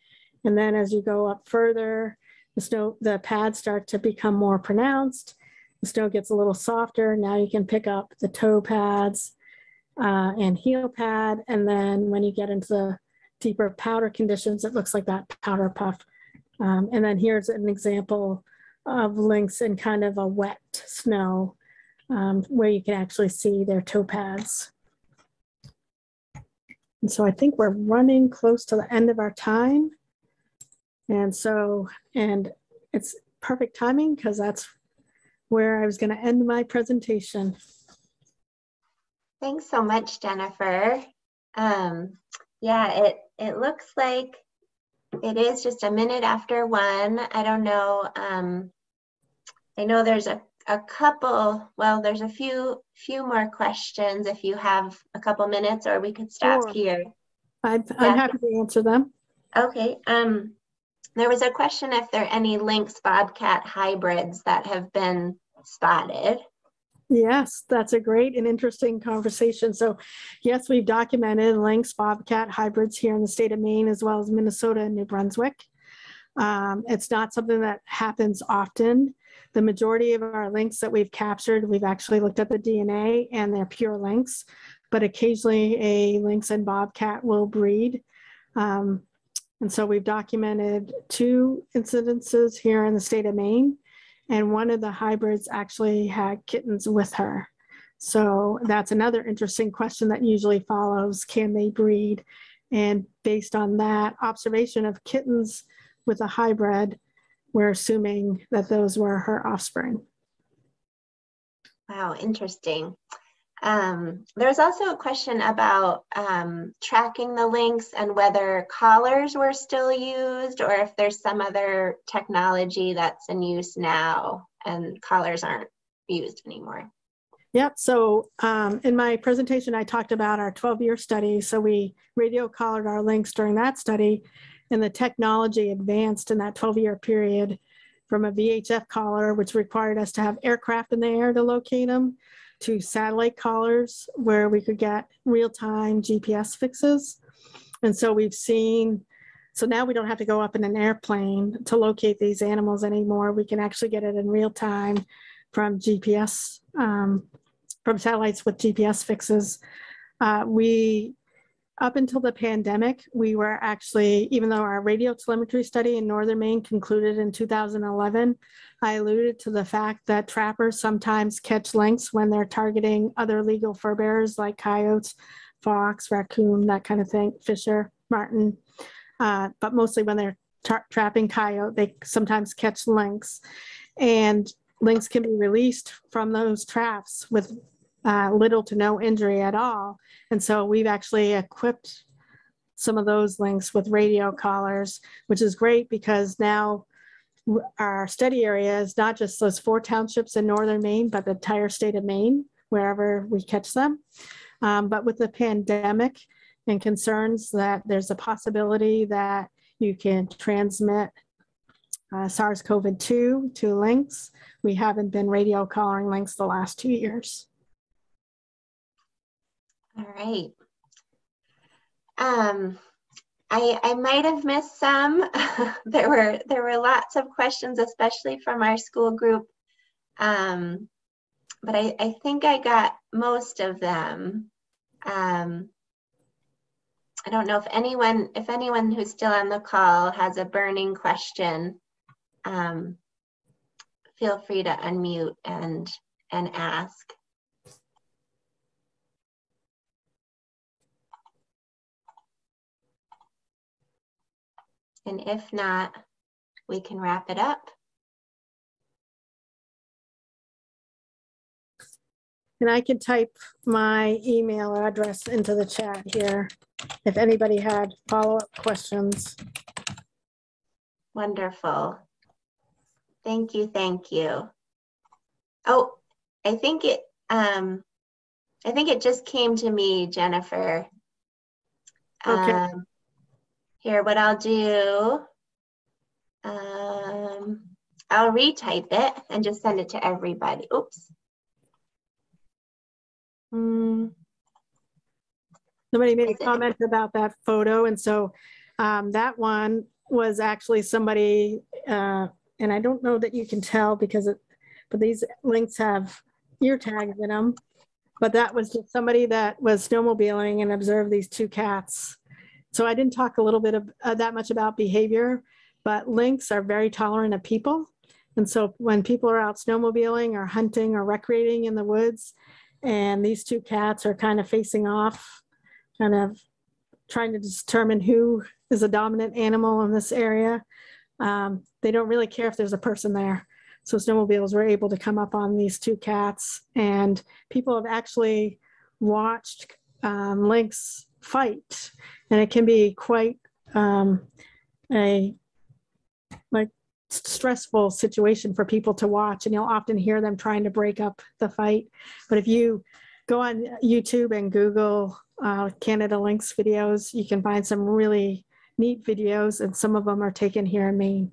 And then as you go up further, the pads start to become more pronounced. The snow gets a little softer. Now you can pick up the toe pads and heel pad. And then when you get into the deeper powder conditions, it looks like that powder puff. And then here's an example of lynx in kind of a wet snow where you can actually see their toe pads. And so I think we're running close to the end of our time. And it's perfect timing because that's where I was going to end my presentation. Thanks so much, Jennifer. Yeah, it looks like it is just a minute after 1. I don't know. I know there's a couple, well, there's a few more questions if you have a couple minutes, or we could stop Sure. here. I'm happy to answer them. Okay. There was a question if there are any lynx bobcat hybrids that have been spotted. Yes, that's a great and interesting conversation. So yes, we've documented lynx bobcat hybrids here in the state of Maine, as well as Minnesota and New Brunswick. It's not something that happens often. The majority of our lynx that we've captured, we've actually looked at the DNA and they're pure lynx, but occasionally a lynx and bobcat will breed. And so we've documented 2 incidences here in the state of Maine, and one of the hybrids actually had kittens with her. So that's another interesting question that usually follows, can they breed? And based on that observation of kittens with a hybrid, we're assuming that those were her offspring. Wow, interesting. There's also a question about tracking the lynx and whether collars were still used or if there's some other technology that's in use now and collars aren't used anymore. Yep. So in my presentation, I talked about our 12-year study. So we radio collared our lynx during that study. And the technology advanced in that 12-year period from a VHF collar, which required us to have aircraft in the air to locate them, to satellite collars where we could get real-time GPS fixes. And so we've seen, so now we don't have to go up in an airplane to locate these animals anymore. We can actually get it in real time from GPS, from satellites with GPS fixes. Up until the pandemic, we were actually, even though our radio telemetry study in Northern Maine concluded in 2011, I alluded to the fact that trappers sometimes catch lynx when they're targeting other legal fur bearers like coyotes, fox, raccoon, that kind of thing, fisher, marten. But mostly when they're trapping coyote, they sometimes catch lynx. And lynx can be released from those traps with little to no injury at all. And so we've actually equipped some of those lynx with radio collars, which is great because now our study area is not just those 4 townships in Northern Maine, but the entire state of Maine, wherever we catch them. But with the pandemic and concerns that there's a possibility that you can transmit SARS-CoV-2 to lynx, we haven't been radio collaring lynx the last 2 years. All right. I might have missed some. there were lots of questions, especially from our school group. But I think I got most of them. I don't know if anyone who's still on the call has a burning question. Feel free to unmute and ask. And if not, we can wrap it up. And I can type my email address into the chat here if anybody had follow-up questions. Wonderful. Thank you, thank you. Oh, I think it just came to me, Jennifer. Okay. Here, what I'll do, I'll retype it and just send it to everybody. Oops. Somebody made a comment about that photo. And so that one was actually somebody, and I don't know that you can tell but these lynx have ear tags in them. But that was just somebody that was snowmobiling and observed these 2 cats. So I didn't talk a little bit of that much about behavior, but lynx are very tolerant of people. And so when people are out snowmobiling or hunting or recreating in the woods, and these 2 cats are kind of facing off, kind of trying to determine who is a dominant animal in this area, they don't really care if there's a person there. So snowmobiles were able to come up on these 2 cats, and people have actually watched lynx fight, and it can be quite a stressful situation for people to watch, and you'll often hear them trying to break up the fight. But if you go on YouTube and Google Canada lynx videos, you can find some really neat videos, and some of them are taken here in Maine.